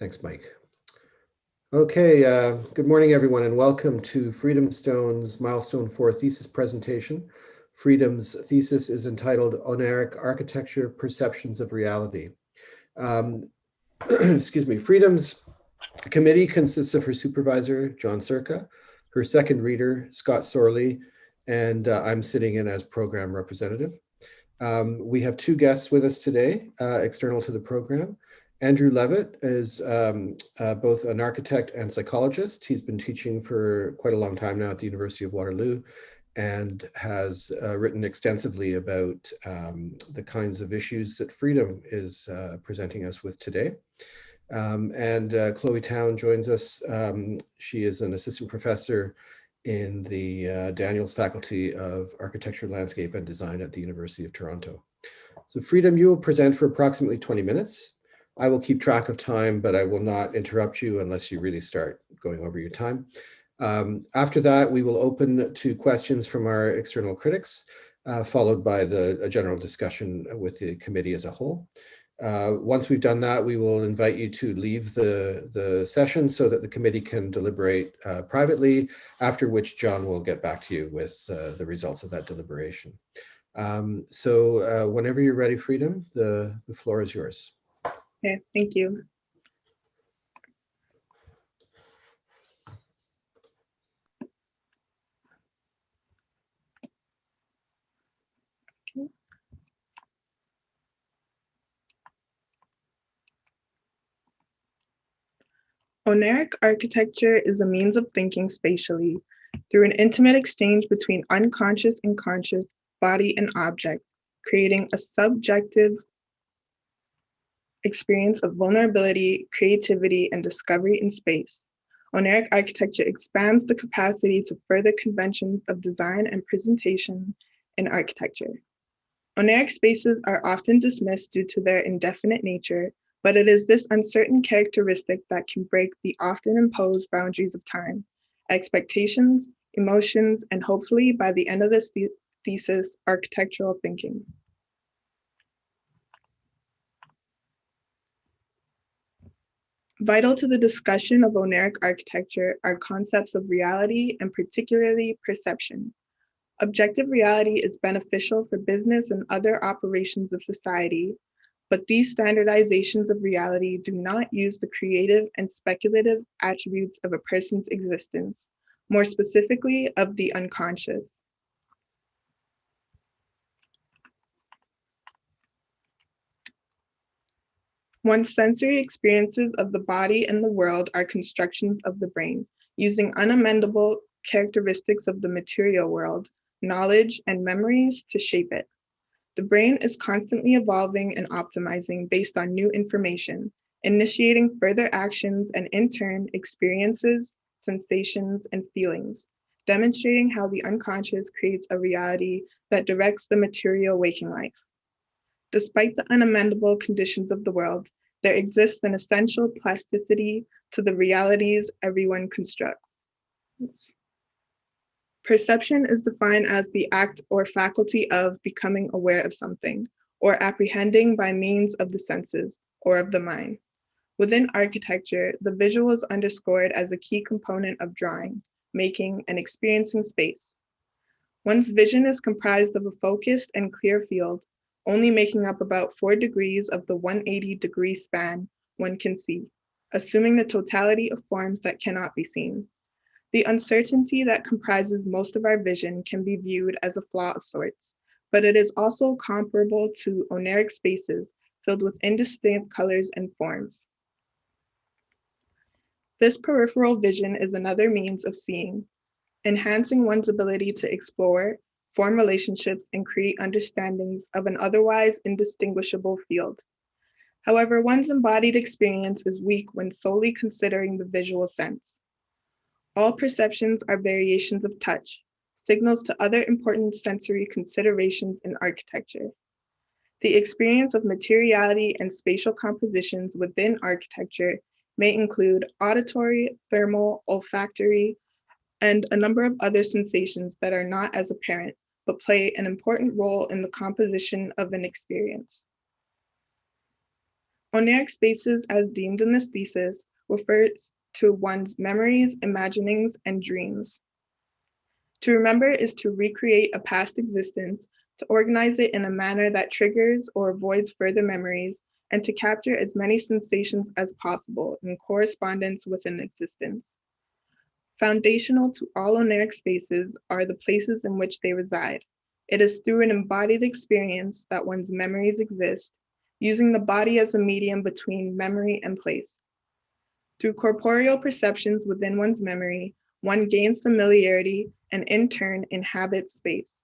Thanks, Mike. Okay, good morning, everyone, and welcome to Freedomstone's Milestone 4 thesis presentation. Freedom's thesis is entitled Oneiric Architecture, Perceptions of Reality. Excuse me, Freedom's committee consists of her supervisor, John Circa, her second reader, Scott Sorley, and I'm sitting in as program representative. We have two guests with us today, external to the program. Andrew Levitt is both an architect and psychologist. He's been teaching for quite a long time now at the University of Waterloo and has written extensively about the kinds of issues that Freedom is presenting us with today. And Chloe Town joins us. She is an assistant professor in the Daniels Faculty of Architecture, Landscape and Design at the University of Toronto. So Freedom, you will present for approximately 20 minutes. I will keep track of time, but I will not interrupt you unless you really start going over your time. After that, we will open to questions from our external critics, followed by a general discussion with the committee as a whole. Once we've done that, we will invite you to leave the session so that the committee can deliberate privately, after which John will get back to you with the results of that deliberation. So whenever you're ready, Freedom, the floor is yours. Okay, thank you. Oneiric architecture is a means of thinking spatially through an intimate exchange between unconscious and conscious, body and object, creating a subjective experience of vulnerability, creativity, and discovery in space. Oneiric architecture expands the capacity to further conventions of design and presentation in architecture. Oneiric spaces are often dismissed due to their indefinite nature, but it is this uncertain characteristic that can break the often imposed boundaries of time, expectations, emotions, and hopefully by the end of this thesis, architectural thinking. Vital to the discussion of Oneiric architecture are concepts of reality and particularly perception. Objective reality is beneficial for business and other operations of society, but these standardizations of reality do not use the creative and speculative attributes of a person's existence, more specifically of the unconscious. One's sensory experiences of the body and the world are constructions of the brain, using unamendable characteristics of the material world, knowledge, and memories to shape it. The brain is constantly evolving and optimizing based on new information, initiating further actions and in turn, experiences, sensations, and feelings, demonstrating how the unconscious creates a reality that directs the material waking life. Despite the unamendable conditions of the world, there exists an essential plasticity to the realities everyone constructs. Perception is defined as the act or faculty of becoming aware of something, or apprehending by means of the senses, or of the mind. Within architecture, the visual is underscored as a key component of drawing, making, and experiencing space. One's vision is comprised of a focused and clear field, only making up about 4 degrees of the 180-degree span one can see, assuming the totality of forms that cannot be seen. The uncertainty that comprises most of our vision can be viewed as a flaw of sorts, but it is also comparable to Oneiric spaces filled with indistinct colors and forms. This peripheral vision is another means of seeing, enhancing one's ability to explore, form relationships, and create understandings of an otherwise indistinguishable field. However, one's embodied experience is weak when solely considering the visual sense. All perceptions are variations of touch, signals to other important sensory considerations in architecture. The experience of materiality and spatial compositions within architecture may include auditory, thermal, olfactory, and a number of other sensations that are not as apparent, but play an important role in the composition of an experience. Oneiric spaces, as deemed in this thesis, refers to one's memories, imaginings, and dreams. To remember is to recreate a past existence, to organize it in a manner that triggers or avoids further memories, and to capture as many sensations as possible in correspondence with an existence. Foundational to all oneiric spaces are the places in which they reside. It is through an embodied experience that one's memories exist, using the body as a medium between memory and place. Through corporeal perceptions within one's memory, one gains familiarity and in turn inhabits space.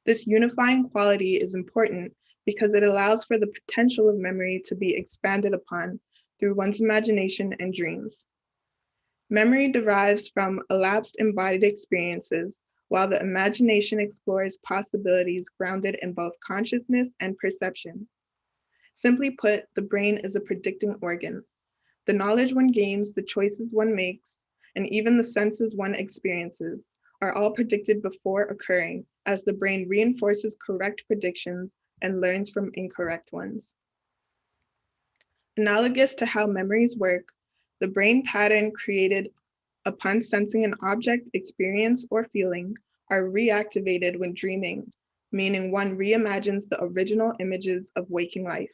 This unifying quality is important because it allows for the potential of memory to be expanded upon through one's imagination and dreams. Memory derives from elapsed embodied experiences, while the imagination explores possibilities grounded in both consciousness and perception. Simply put, the brain is a predicting organ. The knowledge one gains, the choices one makes, and even the senses one experiences are all predicted before occurring, as the brain reinforces correct predictions and learns from incorrect ones. Analogous to how memories work, the brain pattern created upon sensing an object, experience, or feeling are reactivated when dreaming, meaning one reimagines the original images of waking life.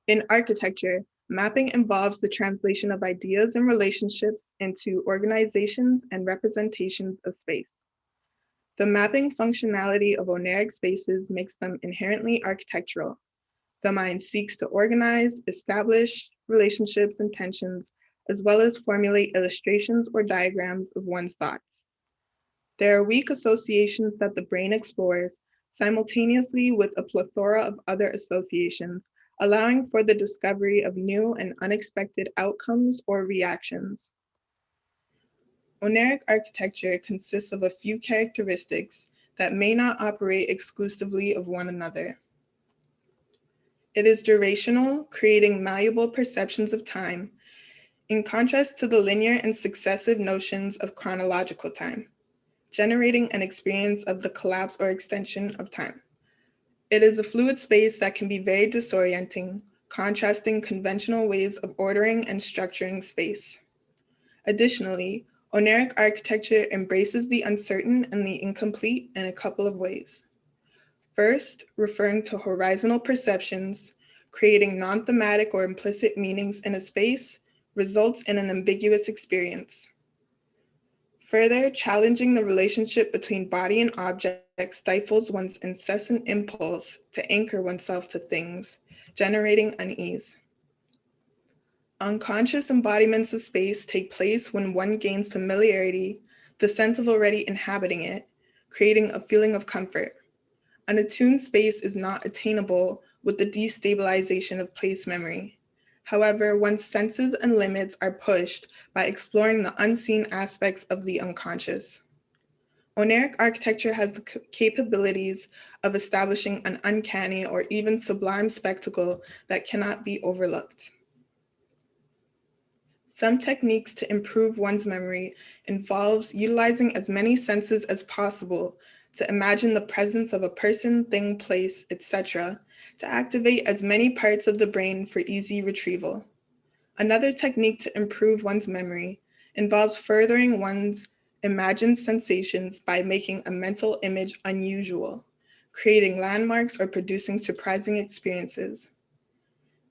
In architecture, mapping involves the translation of ideas and relationships into organizations and representations of space. The mapping functionality of oneiric spaces makes them inherently architectural. The mind seeks to organize, establish relationships and tensions, as well as formulate illustrations or diagrams of one's thoughts. There are weak associations that the brain explores, simultaneously with a plethora of other associations, allowing for the discovery of new and unexpected outcomes or reactions. Oneiric architecture consists of a few characteristics that may not operate exclusively of one another. It is durational, creating malleable perceptions of time, in contrast to the linear and successive notions of chronological time, generating an experience of the collapse or extension of time. It is a fluid space that can be very disorienting, contrasting conventional ways of ordering and structuring space. Additionally, oneiric architecture embraces the uncertain and the incomplete in a couple of ways. First, referring to horizontal perceptions, creating non-thematic or implicit meanings in a space results in an ambiguous experience. Further, challenging the relationship between body and object stifles one's incessant impulse to anchor oneself to things, generating unease. Unconscious embodiments of space take place when one gains familiarity, the sense of already inhabiting it, creating a feeling of comfort. An attuned space is not attainable with the destabilization of place memory. However, one's senses and limits are pushed by exploring the unseen aspects of the unconscious. Oneiric architecture has the capabilities of establishing an uncanny or even sublime spectacle that cannot be overlooked. Some techniques to improve one's memory involves utilizing as many senses as possible to imagine the presence of a person, thing, place, etc., to activate as many parts of the brain for easy retrieval. Another technique to improve one's memory involves furthering one's imagined sensations by making a mental image unusual, creating landmarks or producing surprising experiences.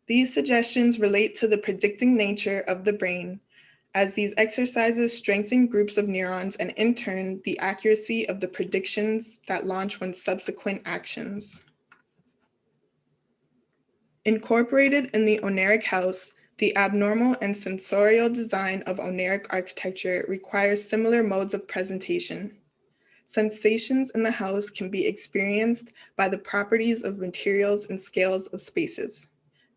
These suggestions relate to the predicting nature of the brain, as these exercises strengthen groups of neurons and in turn, the accuracy of the predictions that launch one's subsequent actions. Incorporated in the oneiric house, the abnormal and sensorial design of oneiric architecture requires similar modes of presentation. Sensations in the house can be experienced by the properties of materials and scales of spaces.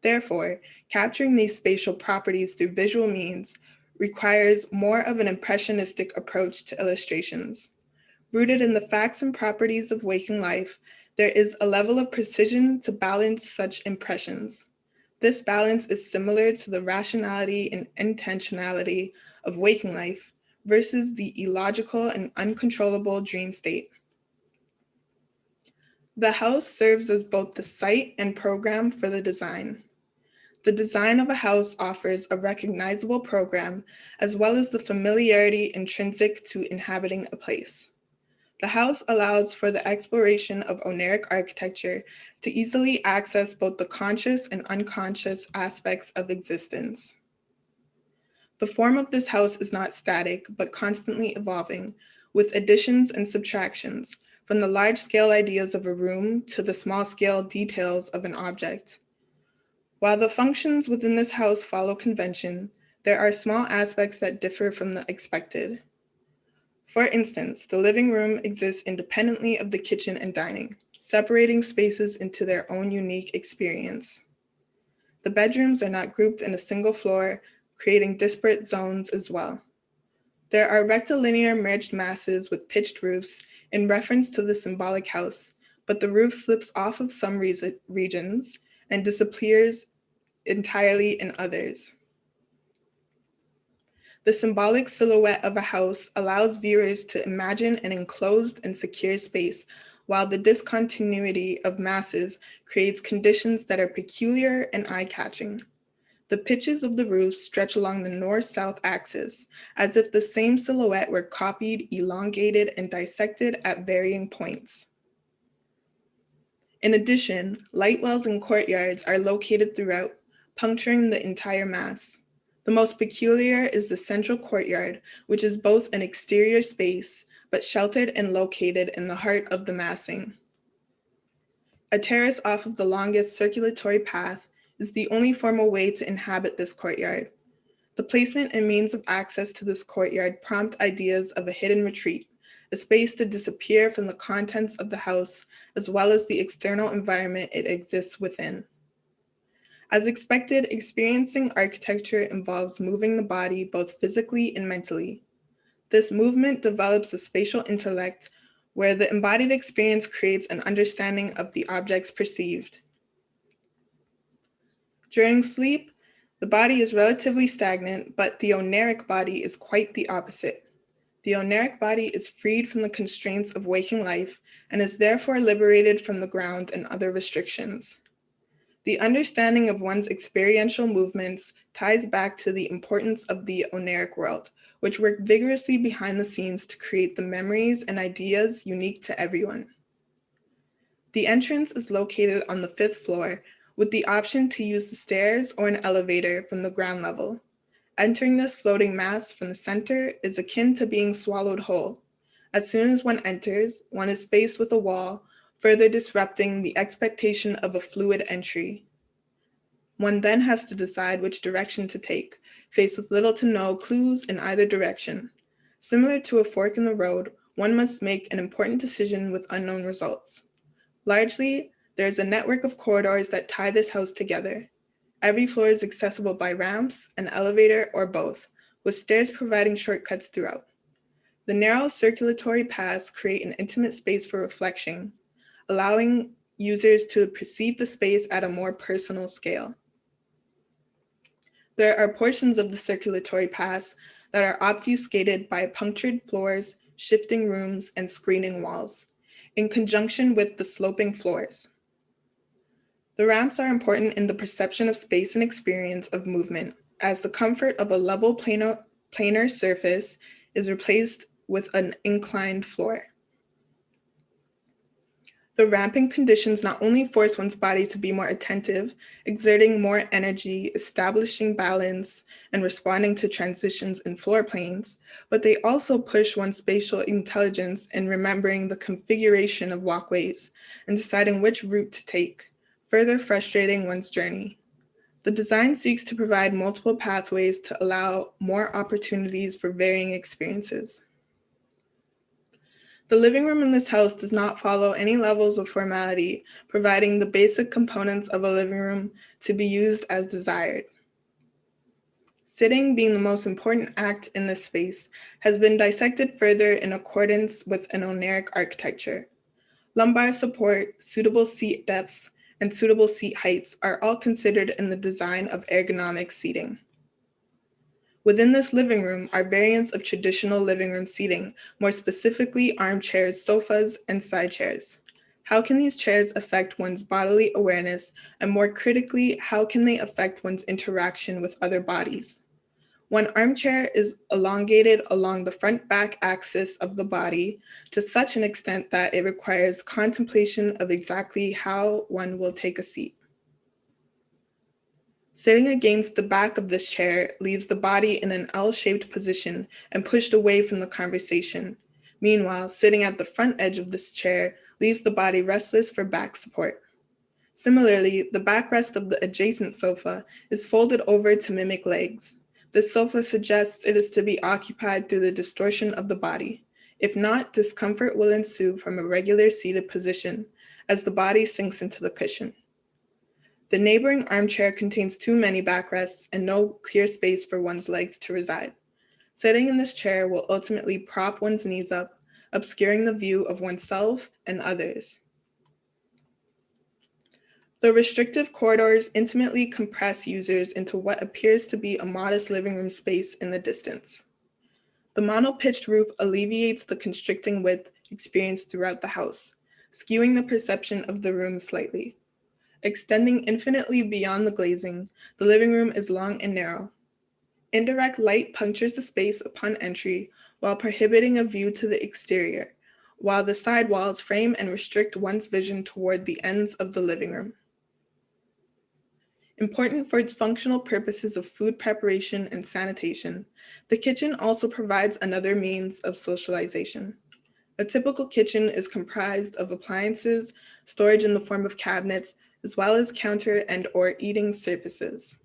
Therefore, capturing these spatial properties through visual means requires more of an impressionistic approach to illustrations. Rooted in the facts and properties of waking life, there is a level of precision to balance such impressions. This balance is similar to the rationality and intentionality of waking life versus the illogical and uncontrollable dream state. The house serves as both the site and program for the design. The design of a house offers a recognizable program as well as the familiarity intrinsic to inhabiting a place. The house allows for the exploration of Oneiric architecture to easily access both the conscious and unconscious aspects of existence. The form of this house is not static, but constantly evolving, with additions and subtractions, from the large-scale ideas of a room to the small-scale details of an object. While the functions within this house follow convention, there are small aspects that differ from the expected. For instance, the living room exists independently of the kitchen and dining, separating spaces into their own unique experience. The bedrooms are not grouped in a single floor, creating disparate zones as well. There are rectilinear merged masses with pitched roofs in reference to the symbolic house, but the roof slips off of some regions and disappears entirely in others. The symbolic silhouette of a house allows viewers to imagine an enclosed and secure space, while the discontinuity of masses creates conditions that are peculiar and eye-catching. The pitches of the roofs stretch along the north-south axis, as if the same silhouette were copied, elongated, and dissected at varying points. In addition, light wells and courtyards are located throughout, puncturing the entire mass. The most peculiar is the central courtyard, which is both an exterior space, but sheltered and located in the heart of the massing. A terrace off of the longest circulatory path is the only formal way to inhabit this courtyard. The placement and means of access to this courtyard prompt ideas of a hidden retreat, a space to disappear from the contents of the house, as well as the external environment it exists within. As expected, experiencing architecture involves moving the body both physically and mentally. This movement develops a spatial intellect where the embodied experience creates an understanding of the objects perceived. During sleep, the body is relatively stagnant, but the Oneiric body is quite the opposite. The Oneiric body is freed from the constraints of waking life and is therefore liberated from the ground and other restrictions. The understanding of one's experiential movements ties back to the importance of the Oneiric world, which work vigorously behind the scenes to create the memories and ideas unique to everyone. The entrance is located on the 5th floor, with the option to use the stairs or an elevator from the ground level. Entering this floating mass from the center is akin to being swallowed whole. As soon as one enters, one is faced with a wall, further disrupting the expectation of a fluid entry. One then has to decide which direction to take, faced with little to no clues in either direction. Similar to a fork in the road, one must make an important decision with unknown results. Largely, there is a network of corridors that tie this house together. Every floor is accessible by ramps, an elevator, or both, with stairs providing shortcuts throughout. The narrow circulatory paths create an intimate space for reflection, allowing users to perceive the space at a more personal scale. There are portions of the circulatory paths that are obfuscated by punctured floors, shifting rooms, and screening walls, in conjunction with the sloping floors. The ramps are important in the perception of space and experience of movement, as the comfort of a level planar surface is replaced with an inclined floor. The ramping conditions not only force one's body to be more attentive, exerting more energy, establishing balance, and responding to transitions in floor planes, but they also push one's spatial intelligence in remembering the configuration of walkways and deciding which route to take, further frustrating one's journey. The design seeks to provide multiple pathways to allow more opportunities for varying experiences. The living room in this house does not follow any levels of formality, providing the basic components of a living room to be used as desired. Sitting being the most important act in this space has been dissected further in accordance with an Oneiric architecture. Lumbar support, suitable seat depths, and suitable seat heights are all considered in the design of ergonomic seating. Within this living room are variants of traditional living room seating, more specifically armchairs, sofas, and side chairs. How can these chairs affect one's bodily awareness, and more critically, how can they affect one's interaction with other bodies? One armchair is elongated along the front-back axis of the body to such an extent that it requires contemplation of exactly how one will take a seat. Sitting against the back of this chair leaves the body in an L-shaped position and pushed away from the conversation. Meanwhile, sitting at the front edge of this chair leaves the body restless for back support. Similarly, the backrest of the adjacent sofa is folded over to mimic legs. This sofa suggests it is to be occupied through the distortion of the body. If not, discomfort will ensue from a regular seated position as the body sinks into the cushion. The neighboring armchair contains too many backrests and no clear space for one's legs to reside. Sitting in this chair will ultimately prop one's knees up, obscuring the view of oneself and others. The restrictive corridors intimately compress users into what appears to be a modest living room space in the distance. The mono-pitched roof alleviates the constricting width experienced throughout the house, skewing the perception of the room slightly. Extending infinitely beyond the glazing, the living room is long and narrow. Indirect light punctures the space upon entry while prohibiting a view to the exterior, while the side walls frame and restrict one's vision toward the ends of the living room. Important for its functional purposes of food preparation and sanitation, the kitchen also provides another means of socialization. A typical kitchen is comprised of appliances, storage in the form of cabinets, as well as counter and/or eating surfaces.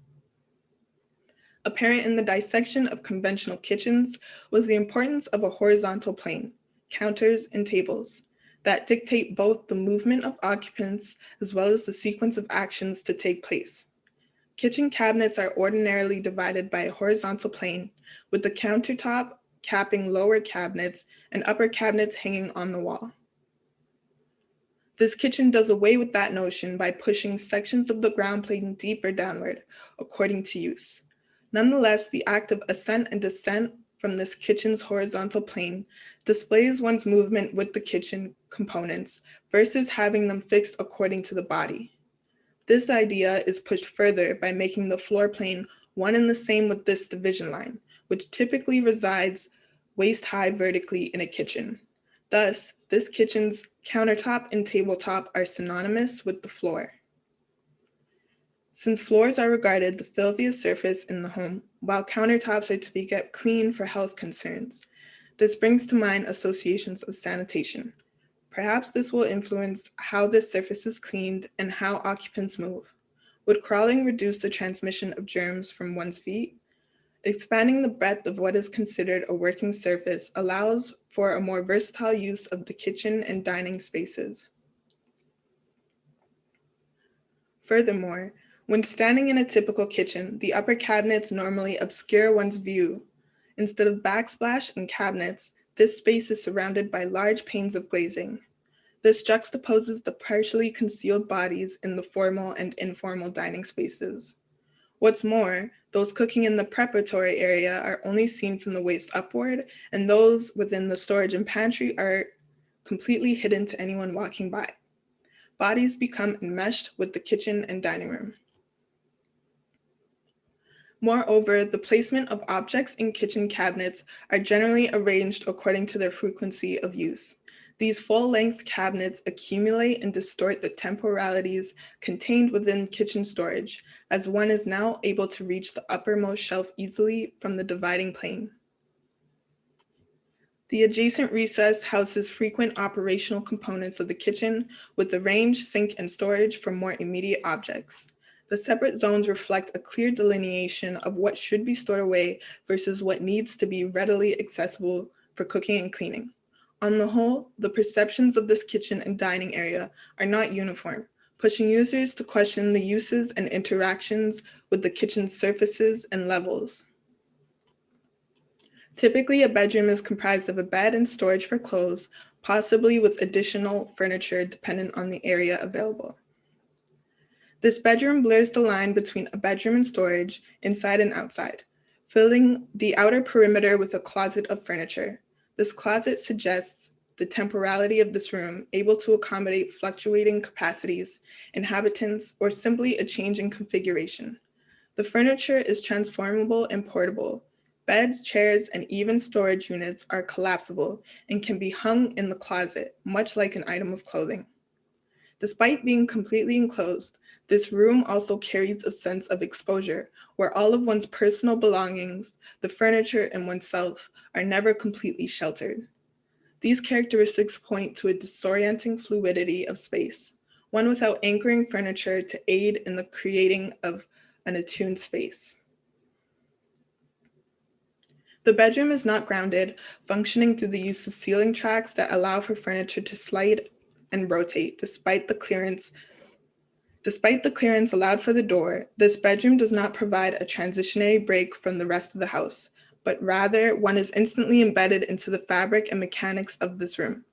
Apparent in the dissection of conventional kitchens was the importance of a horizontal plane, counters and tables, that dictate both the movement of occupants as well as the sequence of actions to take place. Kitchen cabinets are ordinarily divided by a horizontal plane, with the countertop capping lower cabinets and upper cabinets hanging on the wall. This kitchen does away with that notion by pushing sections of the ground plane deeper downward, according to use. Nonetheless, the act of ascent and descent from this kitchen's horizontal plane displays one's movement with the kitchen components versus having them fixed according to the body. This idea is pushed further by making the floor plane one and the same with this division line, which typically resides waist-high vertically in a kitchen. Thus, this kitchen's countertop and tabletop are synonymous with the floor. Since floors are regarded the filthiest surface in the home, while countertops are to be kept clean for health concerns, this brings to mind associations of sanitation. Perhaps this will influence how this surface is cleaned and how occupants move. Would crawling reduce the transmission of germs from one's feet? Expanding the breadth of what is considered a working surface allows for a more versatile use of the kitchen and dining spaces. Furthermore, when standing in a typical kitchen, the upper cabinets normally obscure one's view. Instead of backsplash and cabinets, this space is surrounded by large panes of glazing. This juxtaposes the partially concealed bodies in the formal and informal dining spaces. What's more, those cooking in the preparatory area are only seen from the waist upward, and those within the storage and pantry are completely hidden to anyone walking by. Bodies become enmeshed with the kitchen and dining room. Moreover, the placement of objects in kitchen cabinets are generally arranged according to their frequency of use. These full-length cabinets accumulate and distort the temporalities contained within kitchen storage, as one is now able to reach the uppermost shelf easily from the dividing plane. The adjacent recess houses frequent operational components of the kitchen, with the range, sink, and storage for more immediate objects. The separate zones reflect a clear delineation of what should be stored away versus what needs to be readily accessible for cooking and cleaning. On the whole, the perceptions of this kitchen and dining area are not uniform, pushing users to question the uses and interactions with the kitchen's surfaces and levels. Typically, a bedroom is comprised of a bed and storage for clothes, possibly with additional furniture dependent on the area available. This bedroom blurs the line between a bedroom and storage, inside and outside, filling the outer perimeter with a closet of furniture. This closet suggests the temporality of this room, able to accommodate fluctuating capacities, inhabitants, or simply a change in configuration. The furniture is transformable and portable. Beds, chairs, and even storage units are collapsible and can be hung in the closet, much like an item of clothing. Despite being completely enclosed, this room also carries a sense of exposure, where all of one's personal belongings, the furniture, and oneself are never completely sheltered. These characteristics point to a disorienting fluidity of space, one without anchoring furniture to aid in the creating of an attuned space. The bedroom is not grounded, functioning through the use of ceiling tracks that allow for furniture to slide and rotate. Despite the clearance allowed for the door, this bedroom does not provide a transitionary break from the rest of the house, but rather one is instantly embedded into the fabric and mechanics of this room.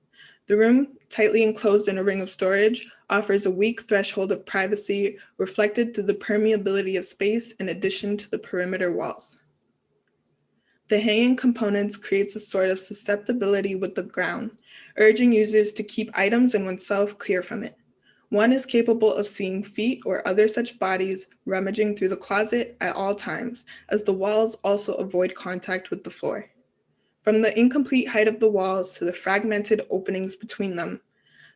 The room, tightly enclosed in a ring of storage, offers a weak threshold of privacy reflected through the permeability of space in addition to the perimeter walls. The hanging components creates a sort of susceptibility with the ground, urging users to keep items and oneself clear from it. One is capable of seeing feet or other such bodies rummaging through the closet at all times, as the walls also avoid contact with the floor. From the incomplete height of the walls to the fragmented openings between them,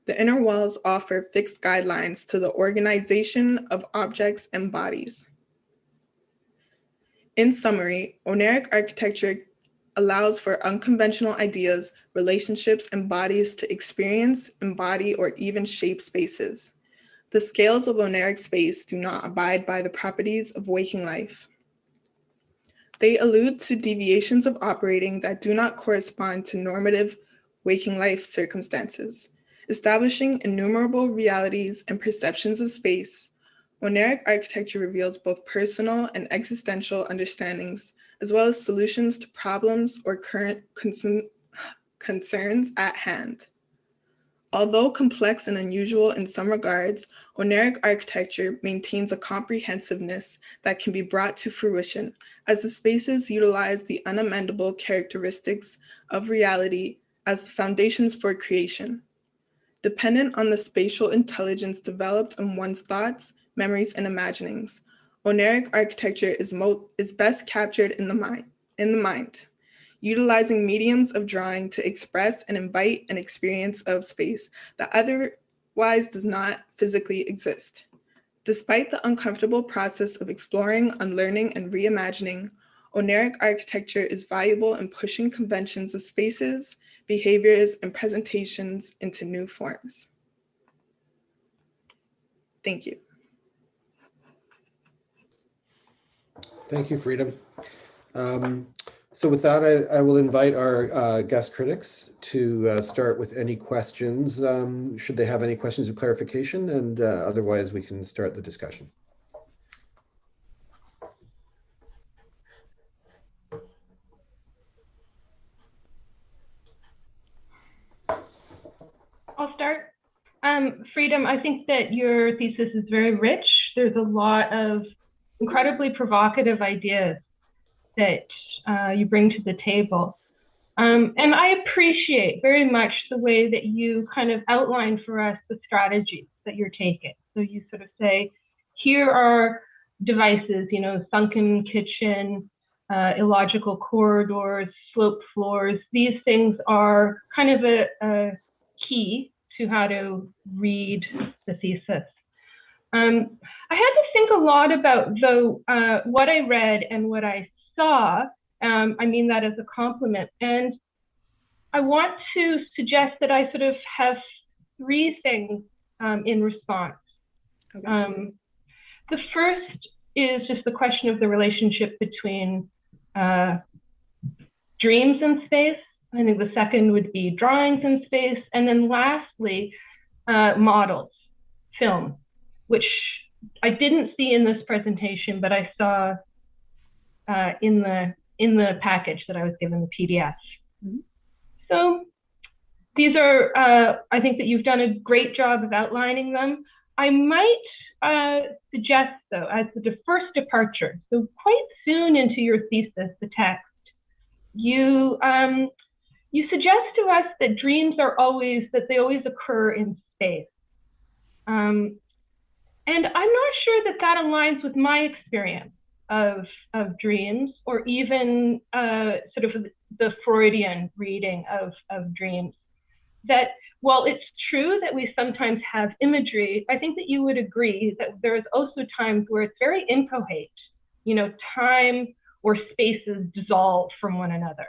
the inner walls offer fixed guidelines to the organization of objects and bodies. In summary, Oneiric architecture allows for unconventional ideas, relationships, and bodies to experience, embody, or even shape spaces. The scales of Oneiric space do not abide by the properties of waking life. They allude to deviations of operating that do not correspond to normative waking life circumstances, establishing innumerable realities and perceptions of space. Oneiric architecture reveals both personal and existential understandings, as well as solutions to problems or current concerns at hand. Although complex and unusual in some regards, Oneiric architecture maintains a comprehensiveness that can be brought to fruition, as the spaces utilize the unamendable characteristics of reality as the foundations for creation. Dependent on the spatial intelligence developed in one's thoughts, memories, and imaginings, Oneiric architecture is best captured in the mind, utilizing mediums of drawing to express and invite an experience of space that otherwise does not physically exist. Despite the uncomfortable process of exploring, unlearning, and reimagining, Oneiric architecture is valuable in pushing conventions of spaces, behaviors, and presentations into new forms. Thank you. Thank you, Freedom. So with that, I will invite our guest critics to start with any questions, should they have any questions of clarification, and otherwise we can start the discussion. I'll start. Freedom, I think that your thesis is very rich. There's a lot of incredibly provocative ideas that you bring to the table. And I appreciate very much the way that you kind of outline for us the strategies that you're taking. So you sort of say, here are devices, you know, sunken kitchen, illogical corridors, sloped floors. These things are kind of a key to how to read the thesis. I had to think a lot about, though, what I read and what I saw. I mean that as a compliment. And I want to suggest that I sort of have three things in response. Okay. The first is just the question of the relationship between dreams and space. I think the second would be drawings in space. And then lastly, models, film, which I didn't see in this presentation, but I saw in the package that I was given, the PDF. Mm-hmm. So these are, I think that you've done a great job of outlining them. I might suggest, though, as the first departure, so quite soon into your thesis, the text, you you suggest to us that dreams are always, that they always occur in space. And I'm not sure that that aligns with my experience of dreams, or even sort of the Freudian reading of dreams. That while it's true that we sometimes have imagery, I think that you would agree that there's also times where it's very inchoate, you know, time or spaces dissolve from one another.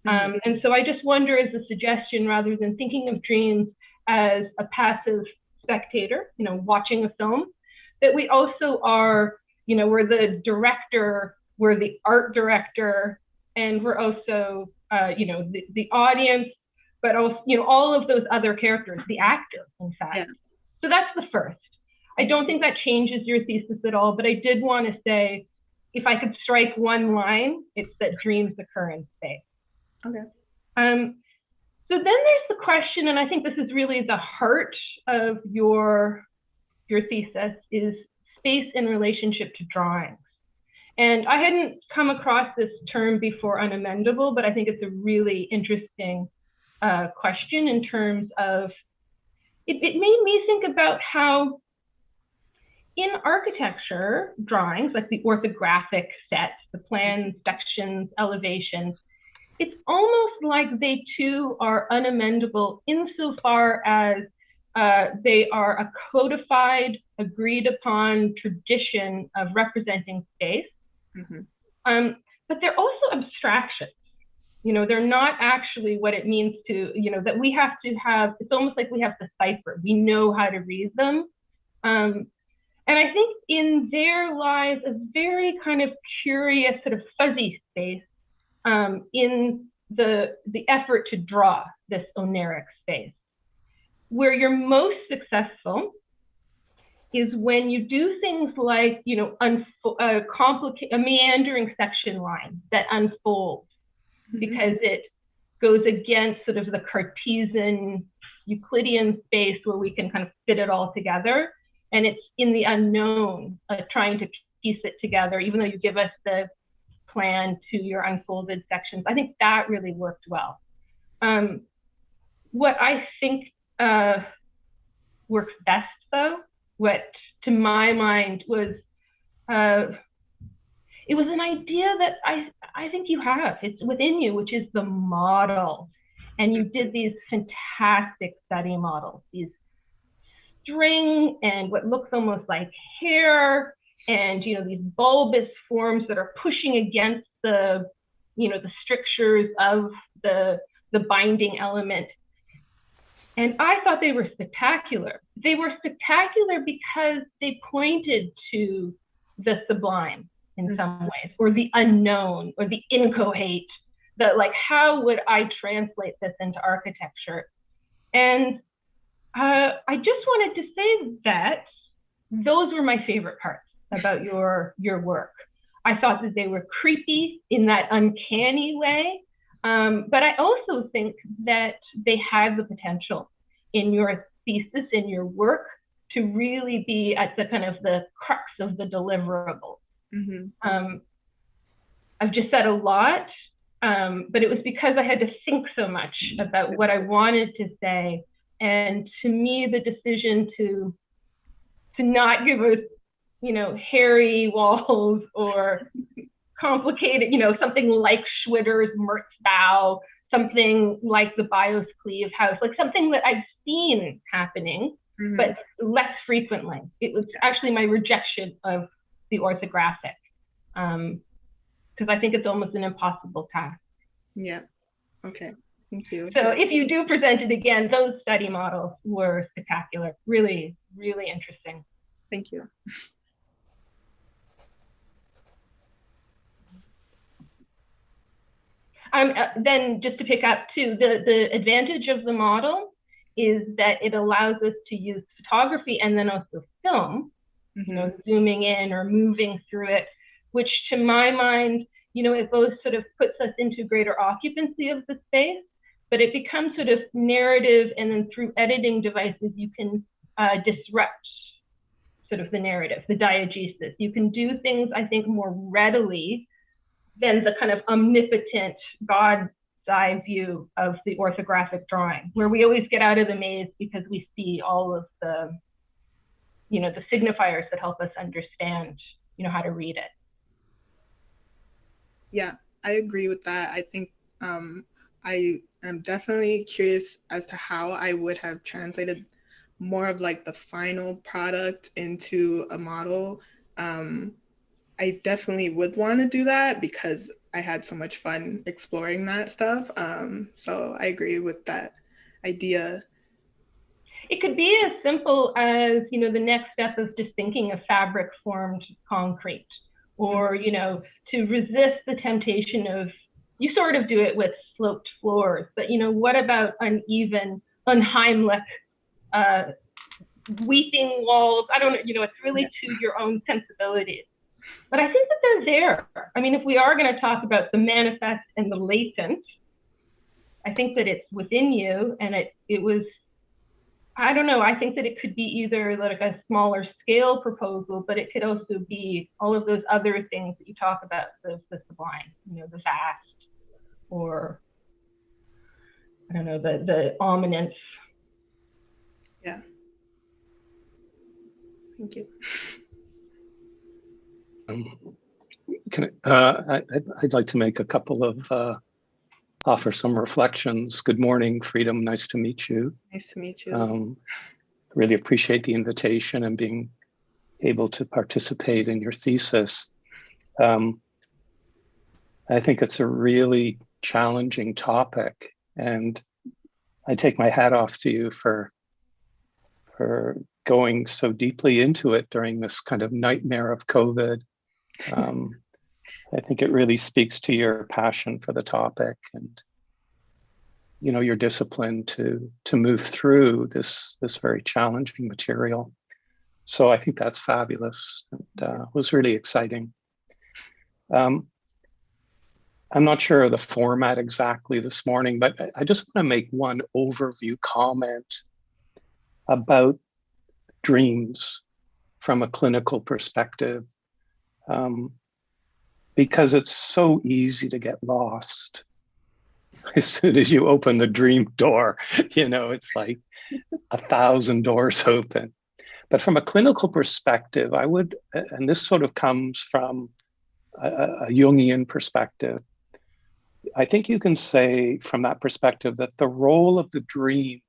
And so I just wonder, as a suggestion, rather than thinking of dreams as a passive spectator, you know, watching a film, that we also are, you know, we're the director, we're the art director, and we're also, you know, the audience, but also, you know, all of those other characters, the actor, in fact. Yeah. So that's the first. I don't think that changes your thesis at all, but I did want to say, if I could strike one line, it's that dreams occur in space. Okay. So then there's the question, and I think this is really the heart of your thesis, is space in relationship to drawings. And I hadn't come across this term before, unamendable, but I think it's a really interesting question in terms of, it made me think about how in architecture drawings, like the orthographic set, the plans, sections, elevations, it's almost like they too are unamendable insofar as they are a codified, agreed upon tradition of representing space. But they're also abstractions. You know, they're not actually what it means to, you know, that we have to have, it's almost like we have to cipher. We know how to read them. And I think in there lies a very kind of curious sort of fuzzy space in the effort to draw this Oneiric space. Where you're most successful is when you do things like, you know, a meandering section line that unfolds because it goes against sort of the Cartesian Euclidean space where we can kind of fit it all together. And it's in the unknown, trying to piece it together, even though you give us the plan to your unfolded sections. I think that really worked well. What I think works best, though, what to my mind was, it was an idea that I think you have, it's within you, which is the model. And you did these fantastic study models, these string and what looks almost like hair, and, you know, these bulbous forms that are pushing against the, you know, the strictures of the binding element. And I thought they were spectacular. They were spectacular because they pointed to the sublime in some ways, or the unknown, or the inchoate, that like, how would I translate this into architecture? And I just wanted to say that those were my favorite parts about your work. I thought that they were creepy in that uncanny way, but I also think that they had the potential in your thesis, in your work, to really be at the kind of the crux of the deliverable. I've just said a lot, but it was because I had to think so much about what I wanted to say. And to me, the decision to not give us, you know, hairy walls or complicated, you know, something like Schwitter's Mertzbau, something like the Bios Cleave house, like something that I've seen happening, but less frequently. It was actually my rejection of the orthographic, because I think it's almost an impossible task. Yeah. Okay. Thank you. So if you do present it again, those study models were spectacular. Really, really interesting. Thank you. Then just to pick up too, the advantage of the model is that it allows us to use photography and then also film, you know, zooming in or moving through it, which to my mind, you know, it both sort of puts us into greater occupancy of the space, but it becomes sort of narrative, and then through editing devices, you can disrupt sort of the narrative, the diegesis. You can do things, I think, more readily than the kind of omnipotent God eye view of the orthographic drawing, where we always get out of the maze because we see all of the, the signifiers that help us understand, how to read it. Yeah, I agree with that. I think I am definitely curious as to how I would have translated more of like the final product into a model. I definitely would want to do that because I had so much fun exploring that stuff. So I agree with that idea. It could be as simple as, the next step of just thinking of fabric formed concrete, or, to resist the temptation of, you sort of do it with sloped floors, but, what about uneven, unheimlich, weeping walls? I don't know, it's really to your own sensibilities. But I think that they're there. I mean, if we are going to talk about the manifest and the latent, I think that it's within you, and it was, I don't know, I think that it could be either like a smaller scale proposal, but it could also be all of those other things that you talk about, the sublime, the vast, or I don't know, the ominous. Yeah. Thank you. I'd like to make a couple of offer some reflections. Good morning, Freedom. Nice to meet you. Nice to meet you. Really appreciate the invitation and being able to participate in your thesis. I think it's a really challenging topic, and I take my hat off to you for going so deeply into it during this kind of nightmare of COVID. I think it really speaks to your passion for the topic and, your discipline to move through this very challenging material. So I think that's fabulous and was really exciting. I'm not sure of the format exactly this morning, but I just want to make one overview comment about dreams from a clinical perspective. Because it's so easy to get lost. As soon as you open the dream door, it's like 1,000 doors open. But from a clinical perspective, I would, and this sort of comes from a Jungian perspective, I think you can say from that perspective that the role of the dream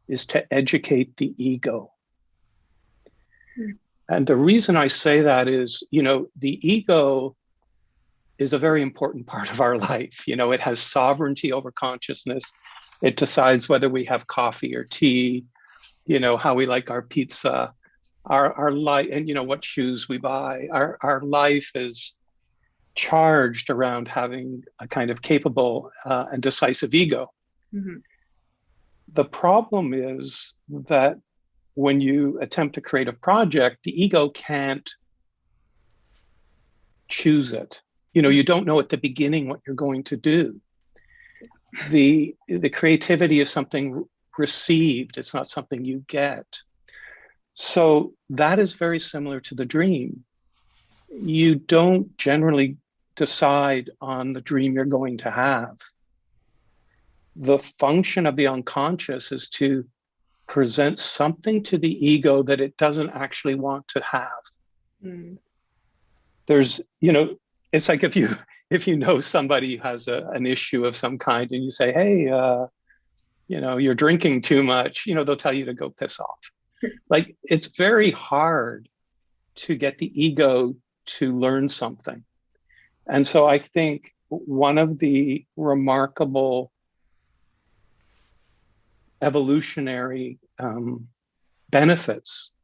is to educate the ego. And the reason I say that is, the ego is a very important part of our life. It has sovereignty over consciousness. It decides whether we have coffee or tea, how we like our pizza, our life, and what shoes we buy. Our life is charged around having a kind of capable and decisive ego. Mm-hmm. The problem is that when you attempt to create a project, the ego can't choose it. You don't know at the beginning what you're going to do. The creativity is something received. It's not something you get. So that is very similar to the dream. You don't generally decide on the dream you're going to have. The function of the unconscious is to present something to the ego that it doesn't actually want to have. Mm. There's, it's like if you know somebody who has an issue of some kind and you say, hey, you're drinking too much, they'll tell you to go piss off. Like, it's very hard to get the ego to learn something. And so I think one of the remarkable evolutionary benefits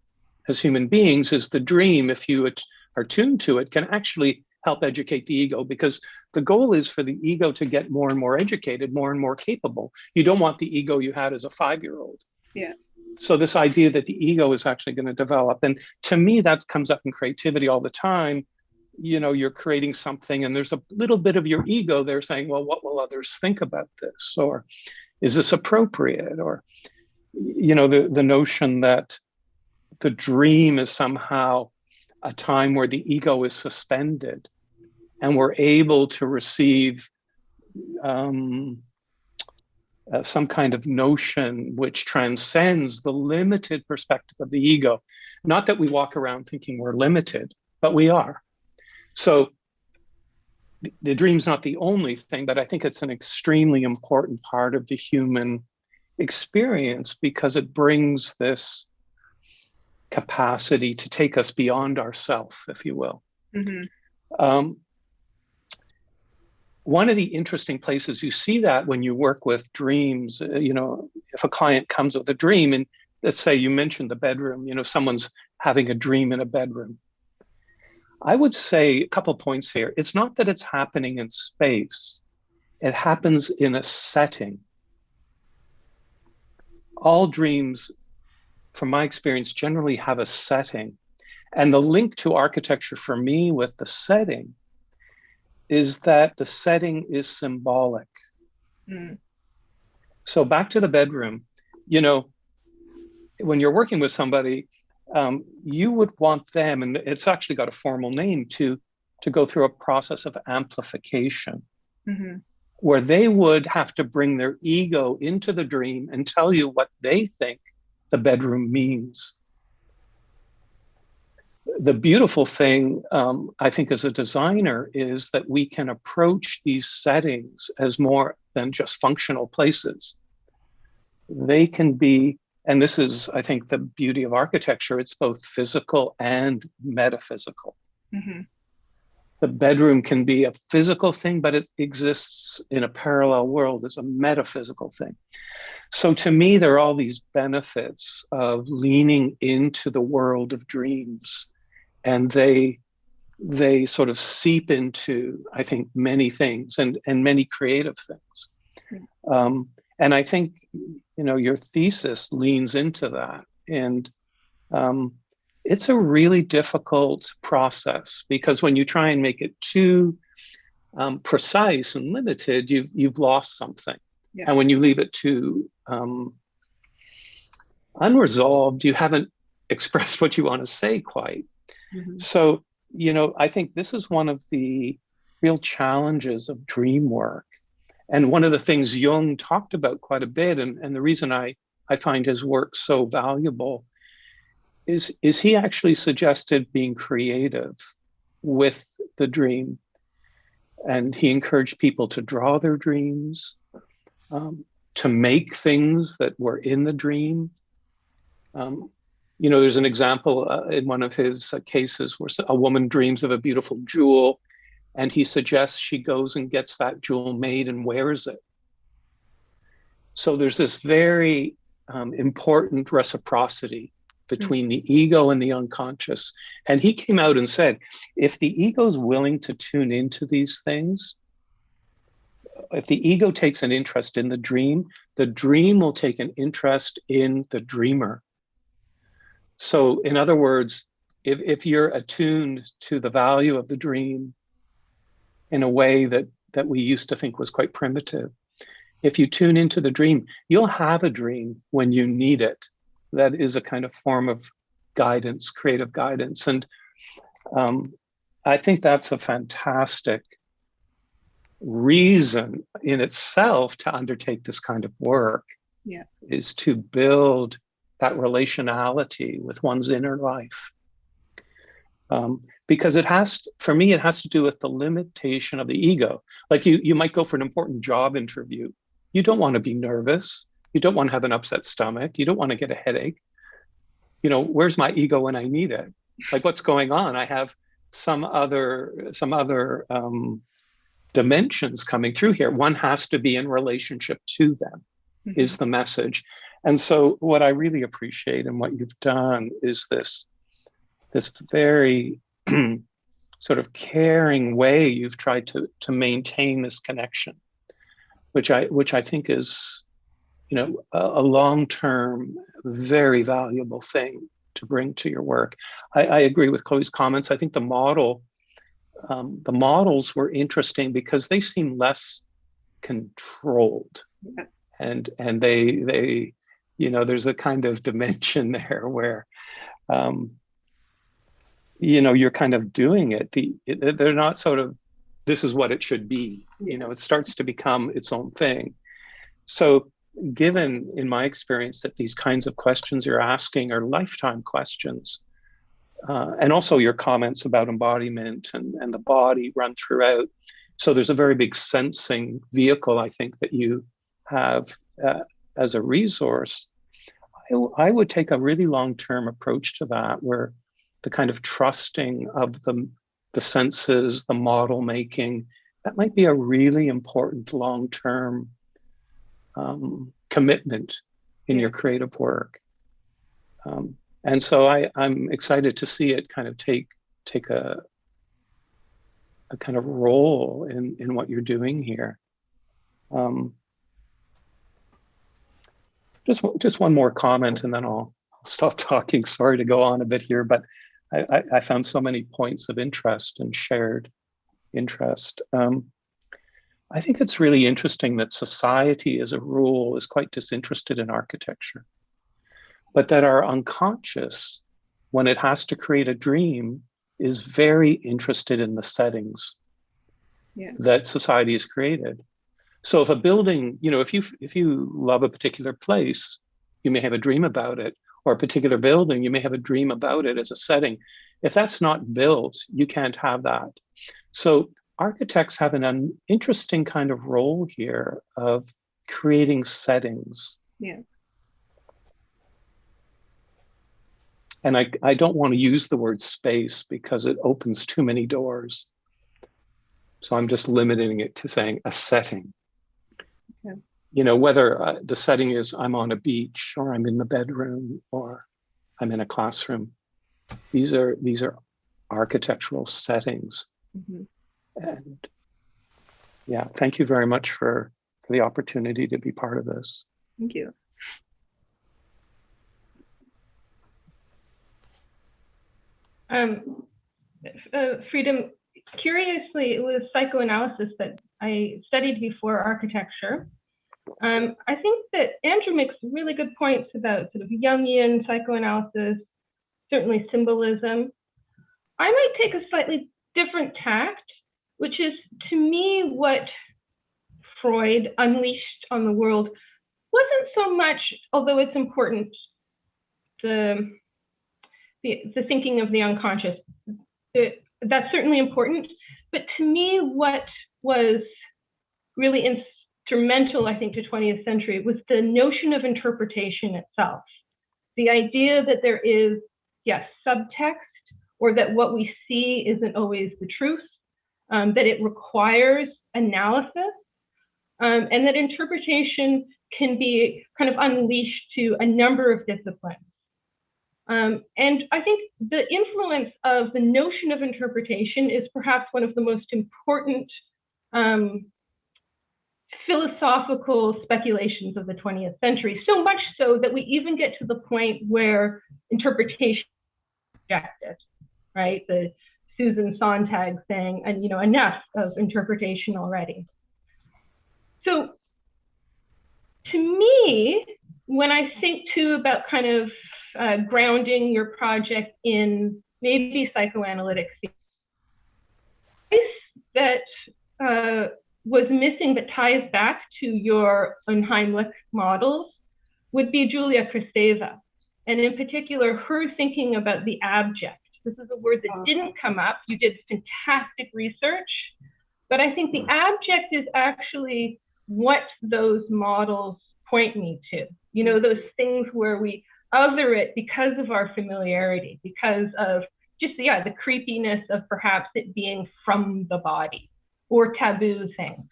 as human beings is the dream, if you are tuned to it, can actually help educate the ego, because the goal is for the ego to get more and more educated, more and more capable. You don't want the ego you had as a 5-year-old. Yeah. So this idea that the ego is actually going to develop, and to me, that comes up in creativity all the time. You're creating something and there's a little bit of your ego there saying, well, what will others think about this? Or is this appropriate? Or, the notion that the dream is somehow a time where the ego is suspended and we're able to receive some kind of notion which transcends the limited perspective of the ego. Not that we walk around thinking we're limited, but we are. So the dream's not the only thing, but I think it's an extremely important part of the human experience because it brings this capacity to take us beyond ourself, if you will. One of the interesting places you see that when you work with dreams, if a client comes with a dream, and let's say you mentioned the bedroom, someone's having a dream in a bedroom. I would say a couple points here. It's not that it's happening in space. It happens in a setting. All dreams, from my experience, generally have a setting. And the link to architecture for me with the setting is that the setting is symbolic. So back to the bedroom, when you're working with somebody, you would want them, and it's actually got a formal name, to go through a process of amplification, where they would have to bring their ego into the dream and tell you what they think the bedroom means. The beautiful thing, I think, as a designer, is that we can approach these settings as more than just functional places. They can be, and this is, I think, the beauty of architecture, it's both physical and metaphysical. The bedroom can be a physical thing, but it exists in a parallel world as a metaphysical thing. So to me, there are all these benefits of leaning into the world of dreams, and they sort of seep into, I think, many things and many creative things. And I think, your thesis leans into that. And it's a really difficult process because when you try and make it too precise and limited, you've lost something. Yeah. And when you leave it too unresolved, you haven't expressed what you want to say quite. So, I think this is one of the real challenges of dream work. And one of the things Jung talked about quite a bit, and the reason I find his work so valuable is he actually suggested being creative with the dream. And he encouraged people to draw their dreams, to make things that were in the dream. There's an example in one of his cases where a woman dreams of a beautiful jewel, and he suggests she goes and gets that jewel made and wears it. So there's this very important reciprocity between the ego and the unconscious. And he came out and said, if the ego is willing to tune into these things, if the ego takes an interest in the dream will take an interest in the dreamer. So in other words, if you're attuned to the value of the dream in a way that we used to think was quite primitive, if you tune into the dream, you'll have a dream when you need it. That is a kind of form of guidance, creative guidance. And I think that's a fantastic reason in itself to undertake this kind of work, is to build that relationality with one's inner life. Because for me, it has to do with the limitation of the ego. Like you might go for an important job interview. You don't want to be nervous. You don't want to have an upset stomach. You don't want to get a headache. Where's my ego when I need it? Like, what's going on? I have some other dimensions coming through here. One has to be in relationship to them, is the message. And so what I really appreciate in what you've done is this very sort of caring way you've tried to maintain this connection, which I think is, a long-term, very valuable thing to bring to your work. I agree with Chloe's comments. I think the models were interesting because they seem less controlled, and they there's a kind of dimension there where you're kind of doing it. They're not sort of, this is what it should be. It starts to become its own thing. So given in my experience that these kinds of questions you're asking are lifetime questions, and also your comments about embodiment and the body run throughout. So there's a very big sensing vehicle, I think, that you have as a resource. I would take a really long-term approach to that, where the kind of trusting of the senses, the model making, that might be a really important long-term commitment in your creative work. And so I'm excited to see it kind of take a kind of role in what you're doing here. Just one more comment and then I'll stop talking. Sorry to go on a bit here, but I found so many points of interest and shared interest. I think it's really interesting that society as a rule is quite disinterested in architecture, but that our unconscious, when it has to create a dream, is very interested in the settings that society has created. So if a building, if you love a particular place, you may have a dream about it, or a particular building, you may have a dream about it as a setting. If that's not built, you can't have that. So architects have an interesting kind of role here of creating settings. Yeah. And I don't want to use the word space because it opens too many doors. So I'm just limiting it to saying a setting. Yeah. Whether the setting is I'm on a beach or I'm in the bedroom or I'm in a classroom. These are architectural settings. Mm-hmm. And yeah, thank you very much for the opportunity to be part of this. Thank you. Freedom, curiously, it was psychoanalysis that I studied before architecture. I think that Andrew makes really good points about sort of Jungian psychoanalysis, certainly symbolism. I might take a slightly different tact, which is, to me, what Freud unleashed on the world wasn't so much, although it's important, the thinking of the unconscious. That's certainly important, but to me, what was really instrumental, I think, to 20th century was the notion of interpretation itself. The idea that there is, yes, subtext, or that what we see isn't always the truth, that it requires analysis, and that interpretation can be kind of unleashed to a number of disciplines. And I think the influence of the notion of interpretation is perhaps one of the most important philosophical speculations of the 20th century, so much so that we even get to the point where interpretation is rejected, right? The Susan Sontag saying, and enough of interpretation already. So to me, when I think too about kind of grounding your project in maybe psychoanalytic that was missing but ties back to your Unheimlich models would be Julia Kristeva. And in particular, her thinking about the abject. This is a word that didn't come up. You did fantastic research, but I think the abject is actually what those models point me to. Those things where we other it because of our familiarity, because of just, the creepiness of perhaps it being from the body or taboo things.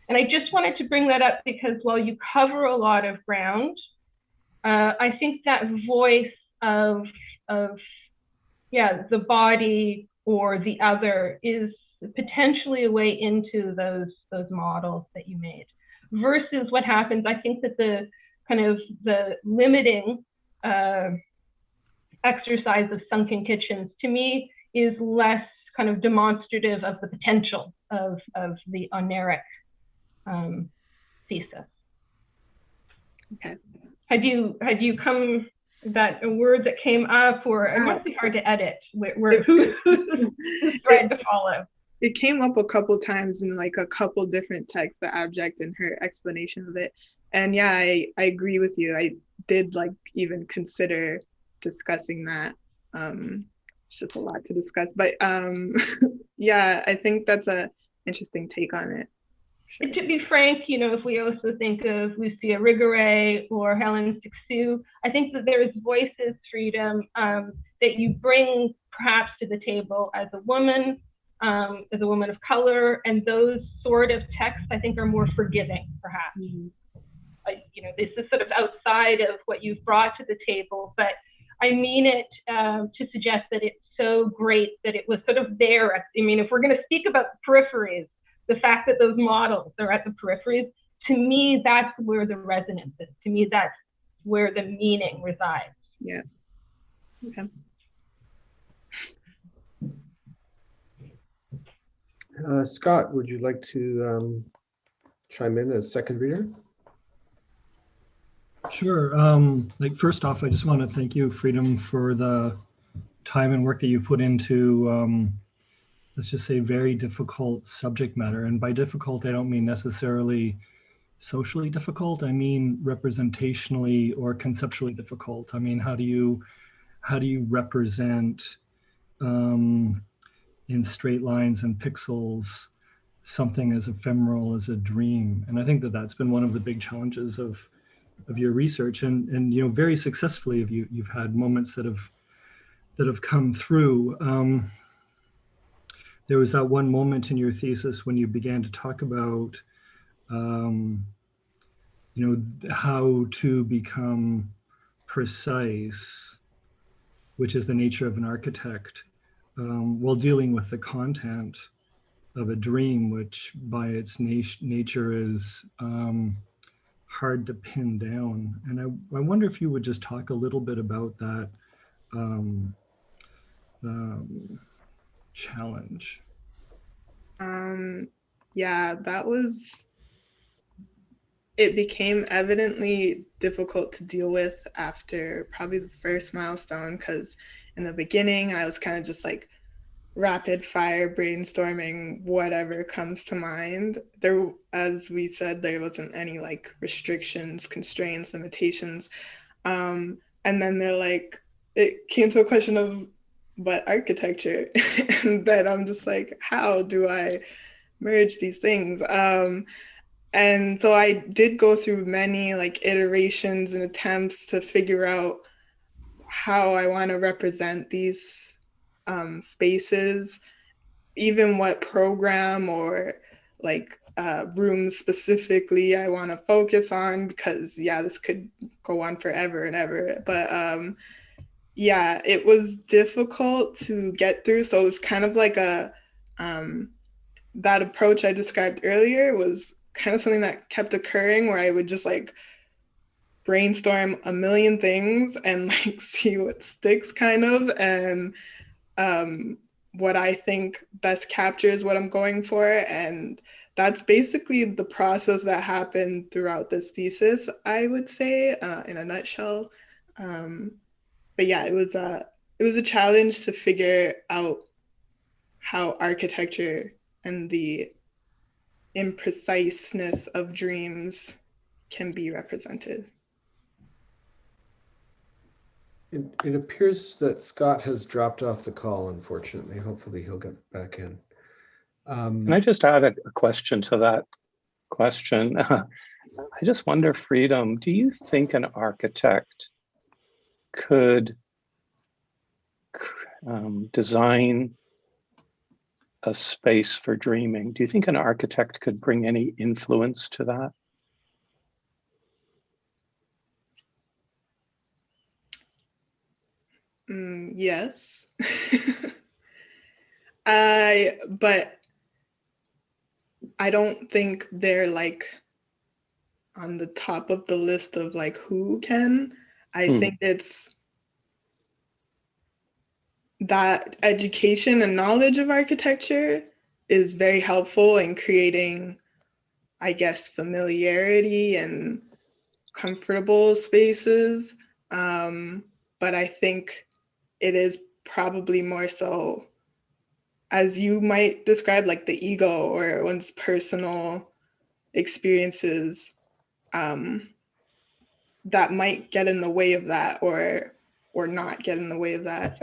And I just wanted to bring that up because while you cover a lot of ground, I think that voice of the body or the other is potentially a way into those models that you made. Versus what happens, I think that the kind of the limiting exercise of sunken kitchens to me is less kind of demonstrative of the potential of the Oneiric thesis. Okay. Had you come that a word that came up, or it must be hard to edit where who's thread to follow? It came up a couple times in like a couple different texts, the abject and her explanation of it. And yeah, I agree with you. I did like even consider discussing that. It's just a lot to discuss, but yeah, I think that's a interesting take on it. Sure. And to be frank, if we also think of Lucia Rigore or Helen Sixou, I think that there's voices, Freedom, that you bring perhaps to the table as a woman of color, and those sort of texts I think are more forgiving, perhaps. Mm-hmm. This is sort of outside of what you've brought to the table, but I mean it to suggest that it's so great that it was sort of there. I mean, if we're going to speak about peripheries, the fact that those models are at the peripheries, to me, that's where the resonance is. To me, that's where the meaning resides. Yeah. Okay. Scott, would you like to chime in as second reader? Sure. First off, I just want to thank you, Freedom, for the time and work that you put into, let's just say, very difficult subject matter. And by difficult, I don't mean necessarily socially difficult. I mean representationally or conceptually difficult. I mean, how do you represent in straight lines and pixels something as ephemeral as a dream? And I think that that's been one of the big challenges of your research, and very successfully you've had moments that have come through. There was that one moment in your thesis when you began to talk about how to become precise, which is the nature of an architect, while dealing with the content of a dream, which by its nature is hard to pin down. And I wonder if you would just talk a little bit about that challenge. Yeah, it became evidently difficult to deal with after probably the first milestone, because in the beginning I was kind of just like rapid fire brainstorming whatever comes to mind. There, as we said, there wasn't any like restrictions, constraints, limitations. And then they're like, it came to a question of, but architecture. And then I'm just like, how do I merge these things? And so I did go through many like iterations and attempts to figure out how I want to represent these spaces, even what program or like rooms specifically I want to focus on, because yeah, this could go on forever and ever. But yeah, it was difficult to get through. So it was kind of like that approach I described earlier was kind of something that kept occurring, where I would just like brainstorm a million things and like see what sticks kind of, and what I think best captures what I'm going for. And that's basically the process that happened throughout this thesis, I would say, in a nutshell. But yeah, it was a challenge to figure out how architecture and the impreciseness of dreams can be represented. It appears that Scott has dropped off the call, unfortunately. Hopefully he'll get back in. Can I just add a question to that question? I just wonder, Freedom, do you think an architect could design a space for dreaming? Do you think an architect could bring any influence to that? Yes. But I don't think they're like on the top of the list of like who can. I think it's that education and knowledge of architecture is very helpful in creating, I guess, familiarity and comfortable spaces. But I think it is probably more so, as you might describe, like the ego or one's personal experiences that might get in the way of that, or not get in the way of that.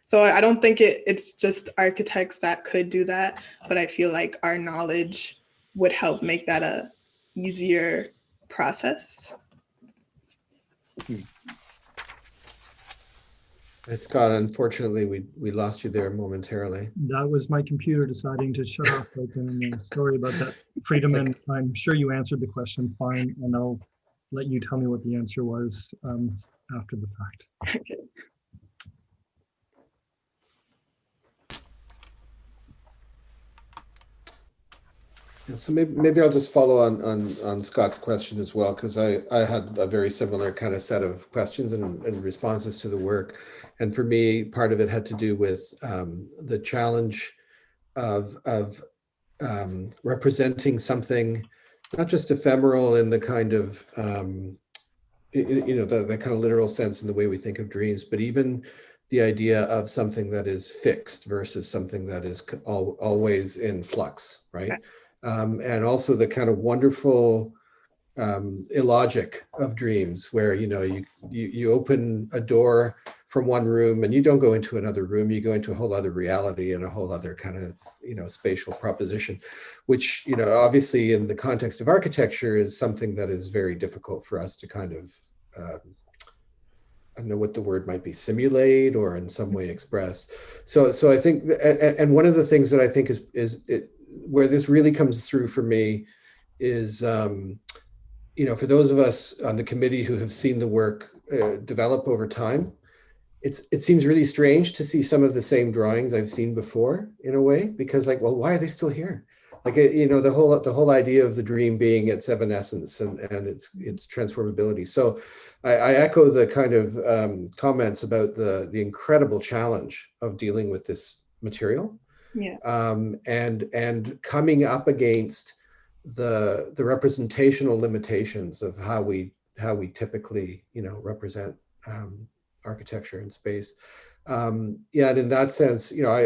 So I don't think it's just architects that could do that, but I feel like our knowledge would help make that a easier process. Scott, unfortunately, we lost you there momentarily. That was my computer deciding to shut off. Sorry about that, Freedom, and I'm sure you answered the question fine, and I'll let you tell me what the answer was after the fact. Okay. Yeah, so maybe I'll just follow on Scott's question as well, because I had a very similar kind of set of questions and responses to the work. And for me, part of it had to do with the challenge of representing something not just ephemeral in the kind of the kind of literal sense in the way we think of dreams, but even the idea of something that is fixed versus something that is always in flux, right? Okay. And also the kind of wonderful illogic of dreams, where you open a door from one room and you don't go into another room, you go into a whole other reality and a whole other kind of spatial proposition, which obviously in the context of architecture is something that is very difficult for us to kind of I don't know what the word might be, simulate or in some way express. So I think, and one of the things that I think is where this really comes through for me is, for those of us on the committee who have seen the work develop over time, it seems really strange to see some of the same drawings I've seen before in a way, because well, why are they still here? Like, the whole idea of the dream being its evanescence and its transformability. So I echo the kind of comments about the incredible challenge of dealing with this material. Yeah. And coming up against the representational limitations of how we typically represent architecture and space. And in that sense, I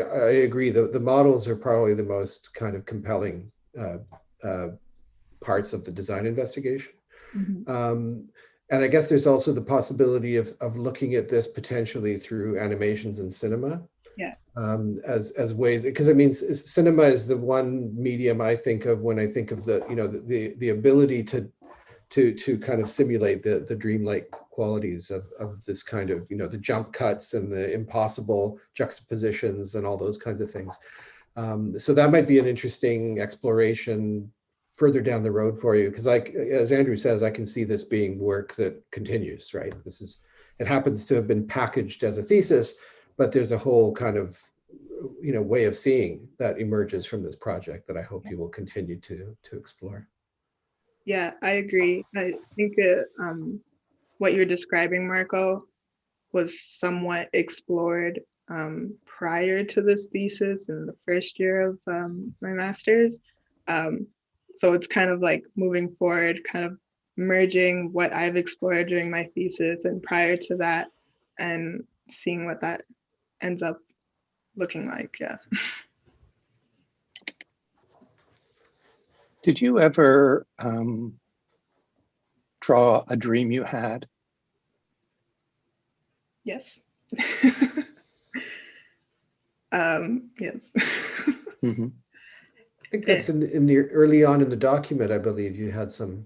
agree. The models are probably the most kind of compelling parts of the design investigation. Mm-hmm. And I guess there's also the possibility of looking at this potentially through animations and cinema. Yeah. As ways, because I mean, cinema is the one medium I think of when I think of the ability to kind of simulate the dreamlike qualities of this kind of, the jump cuts and the impossible juxtapositions and all those kinds of things. So that might be an interesting exploration further down the road for you, because as Andrew says, I can see this being work that continues, right? It happens to have been packaged as a thesis, but there's a whole kind of, way of seeing that emerges from this project that I hope you will continue to explore. Yeah, I agree. I think what you're describing, Marco, was somewhat explored prior to this thesis in the first year of my master's. So it's kind of like moving forward, kind of merging what I've explored during my thesis and prior to that, and seeing what that ends up looking like. Yeah. Did you ever draw a dream you had? Yes. Yes. Mm-hmm. I think that's in the early on in the document. I believe you had some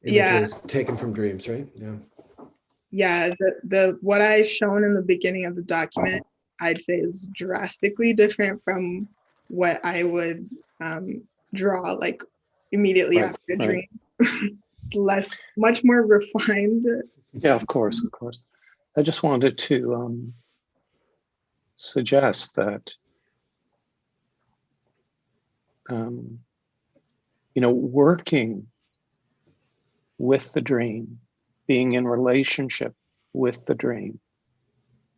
images taken from dreams, right? Yeah. Yeah, the what I shown in the beginning of the document, I'd say is drastically different from what I would draw like immediately after a dream. It's much more refined. Yeah, of course. I just wanted to suggest that working with the dream, being in relationship with the dream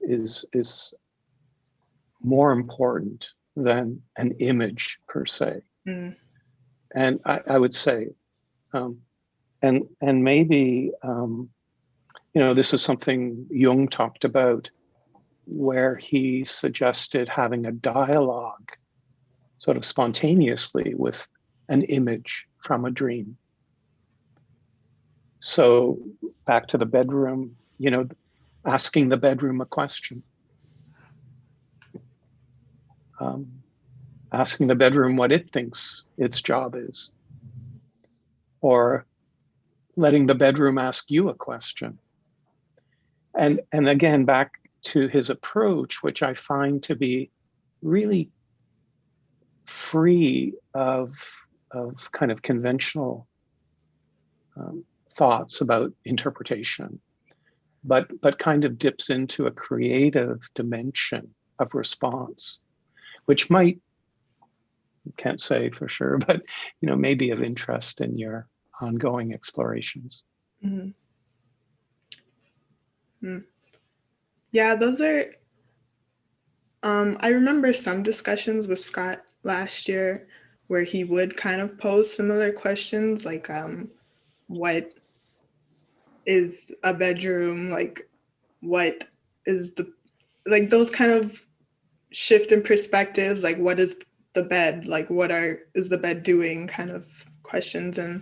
is more important than an image per se. Mm. And I would say, and maybe, this is something Jung talked about, where he suggested having a dialogue sort of spontaneously with an image from a dream. So back to the bedroom, you know, asking the bedroom a question. Asking the bedroom what it thinks its job is. Or letting the bedroom ask you a question. And again, back to his approach, which I find to be really free of kind of conventional thoughts about interpretation, but kind of dips into a creative dimension of response, which might, can't say for sure, but you know, may be of interest in your ongoing explorations. Mm-hmm. Mm. Yeah, those are, I remember some discussions with Scott last year where he would kind of pose similar questions, like what is a bedroom, like what is the, like those kind of shift in perspectives, like what is the bed, like what is the bed doing kind of questions. And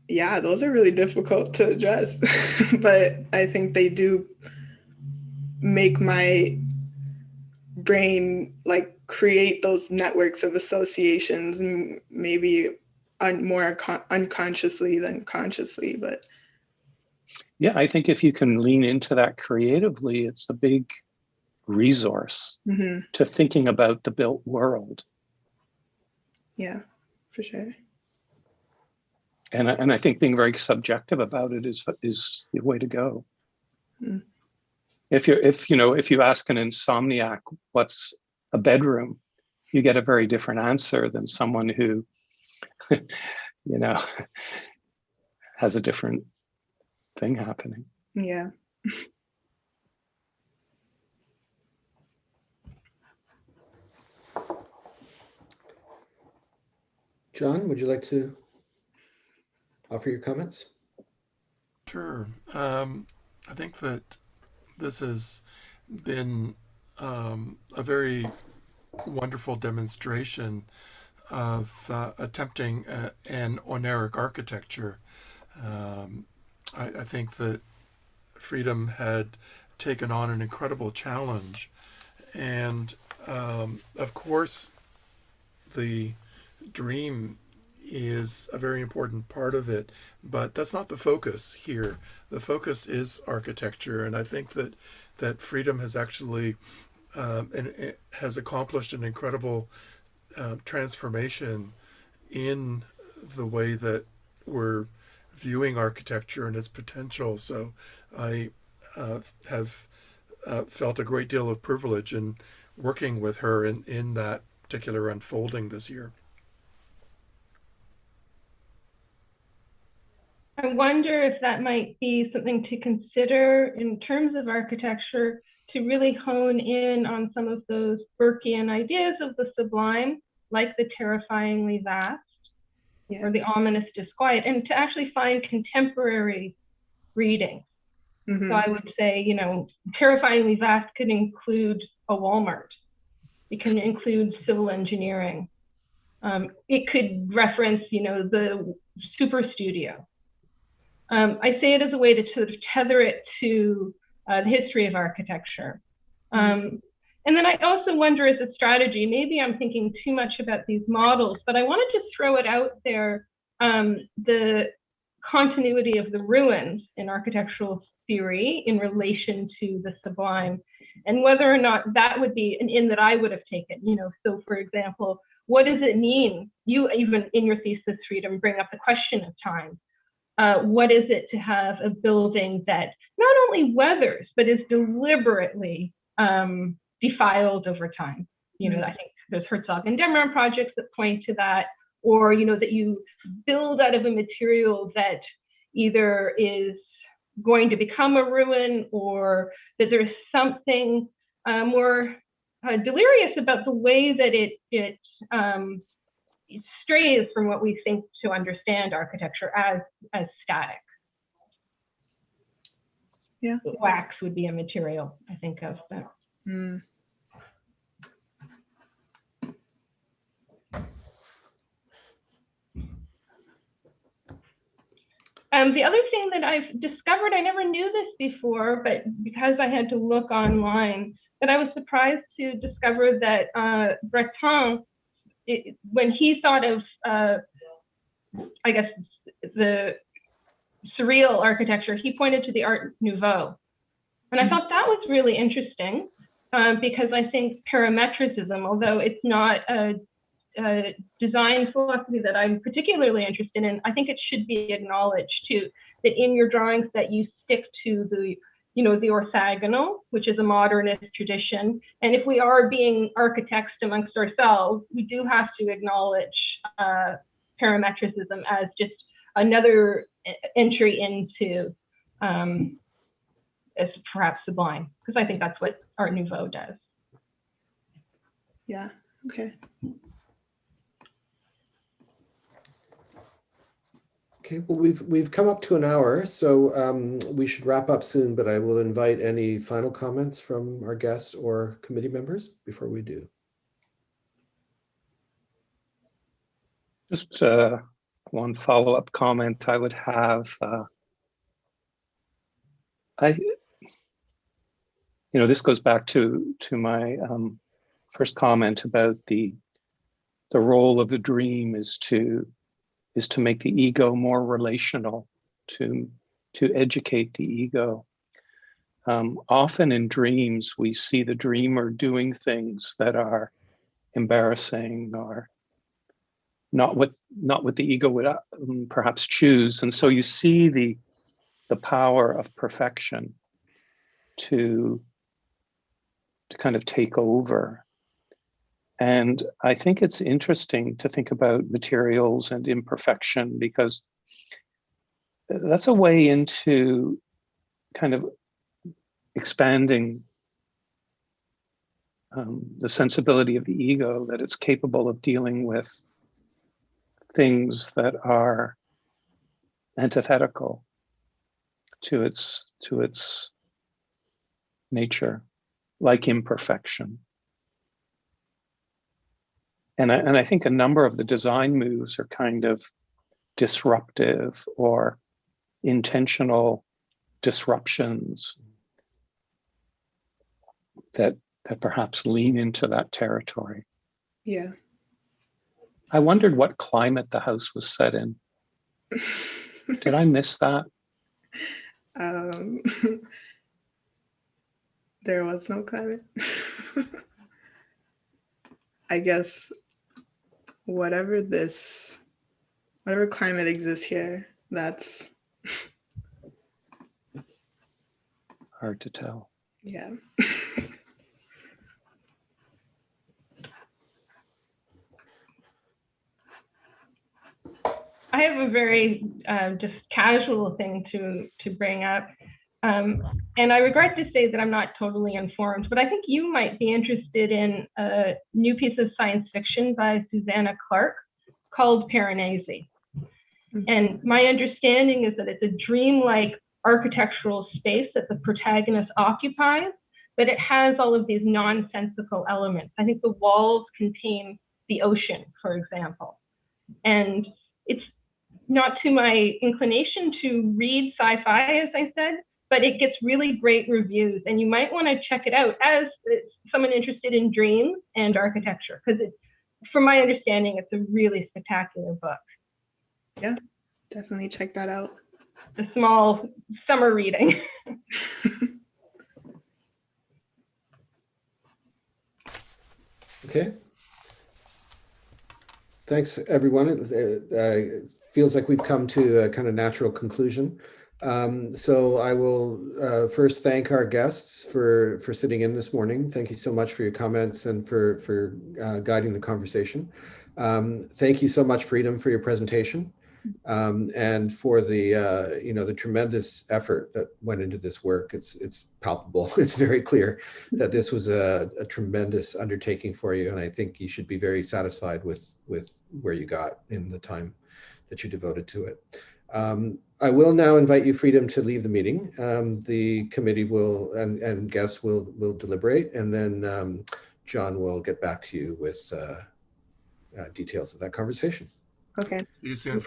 yeah, those are really difficult to address, but I think they do make my brain like create those networks of associations, maybe more unconsciously than consciously. But yeah, I think if you can lean into that creatively, it's a big resource to thinking about the built world. Yeah, for sure. And I think being very subjective about it is the way to go. Mm. If you ask an insomniac what's a bedroom, you get a very different answer than someone who, you know, has a different thing happening. Yeah. John, would you like to offer your comments? Sure. I think that this has been a very wonderful demonstration of attempting an Oneiric architecture. I think that Freedom had taken on an incredible challenge. And of course, the dream is a very important part of it, but that's not the focus here. The focus is architecture, and I think that Freedom has actually has accomplished an incredible transformation in the way that we're viewing architecture and its potential. So I have felt a great deal of privilege in working with her in that particular unfolding this year. I wonder if that might be something to consider in terms of architecture, to really hone in on some of those Burkean ideas of the sublime, like the terrifyingly vast, or the ominous disquiet, and to actually find contemporary reading. So I would say, you know, terrifyingly vast could include a Walmart. It can include civil engineering. It could reference, you know, the super studio. I say it as a way to sort of tether it to the history of architecture. And then I also wonder, as a strategy, maybe I'm thinking too much about these models, but I wanted to throw it out there, the continuity of the ruins in architectural theory in relation to the sublime, and whether or not that would be an in that I would have taken. You know, so for example, what does it mean? You even in your thesis, Freedom, bring up the question of time. What is it to have a building that not only weathers, but is deliberately defiled over time? You know, I think there's Herzog and Demeron projects that point to that, or, you know, that you build out of a material that either is going to become a ruin, or that there's something more delirious about the way that it strays from what we think to understand architecture as static. Yeah, wax would be a material I think of that. The other thing that I've discovered, I never knew this before, but because I had to look online, that I was surprised to discover that Breton, when he thought of, I guess, the surreal architecture, he pointed to the Art Nouveau. And I thought that was really interesting because I think parametricism, although it's not a design philosophy that I'm particularly interested in, I think it should be acknowledged too, that in your drawings that you stick to the, the orthogonal, which is a modernist tradition. And if we are being architects amongst ourselves, we do have to acknowledge parametricism as just another entry into as perhaps sublime, because I think that's what Art Nouveau does. Yeah, okay. Okay, well, we've come up to an hour, so we should wrap up soon, but I will invite any final comments from our guests or committee members before we do. Just one follow-up comment I would have. This goes back to my first comment about the role of the dream is to make the ego more relational, to educate the ego. Often in dreams, we see the dreamer doing things that are embarrassing or not what the ego would perhaps choose. And so you see the power of perfection to kind of take over. And I think it's interesting to think about materials and imperfection, because that's a way into kind of expanding the sensibility of the ego, that it's capable of dealing with things that are antithetical to its nature, like imperfection. And I think a number of the design moves are kind of disruptive or intentional disruptions that perhaps lean into that territory. Yeah. I wondered what climate the house was set in. Did I miss that? There was no climate. I guess whatever climate exists here, that's hard to tell. Yeah. I have a very just casual thing to bring up. And I regret to say that I'm not totally informed, but I think you might be interested in a new piece of science fiction by Susanna Clarke called Piranesi. And my understanding is that it's a dreamlike architectural space that the protagonist occupies, but it has all of these nonsensical elements. I think the walls contain the ocean, for example. And it's not to my inclination to read sci-fi, as I said, but it gets really great reviews, and you might want to check it out as someone interested in dreams and architecture, because from my understanding, it's a really spectacular book. Yeah, definitely check that out. A small summer reading. Okay. Thanks, everyone. It feels like we've come to a kind of natural conclusion. So I will first thank our guests for sitting in this morning. Thank you so much for your comments and for guiding the conversation. Thank you so much, Freedom, for your presentation, and for the the tremendous effort that went into this work. It's palpable. It's very clear that this was a tremendous undertaking for you, and I think you should be very satisfied with where you got in the time that you devoted to it. I will now invite you, Freedom, to leave the meeting. The committee will and guests will deliberate, and then John will get back to you with details of that conversation. Okay. See you soon.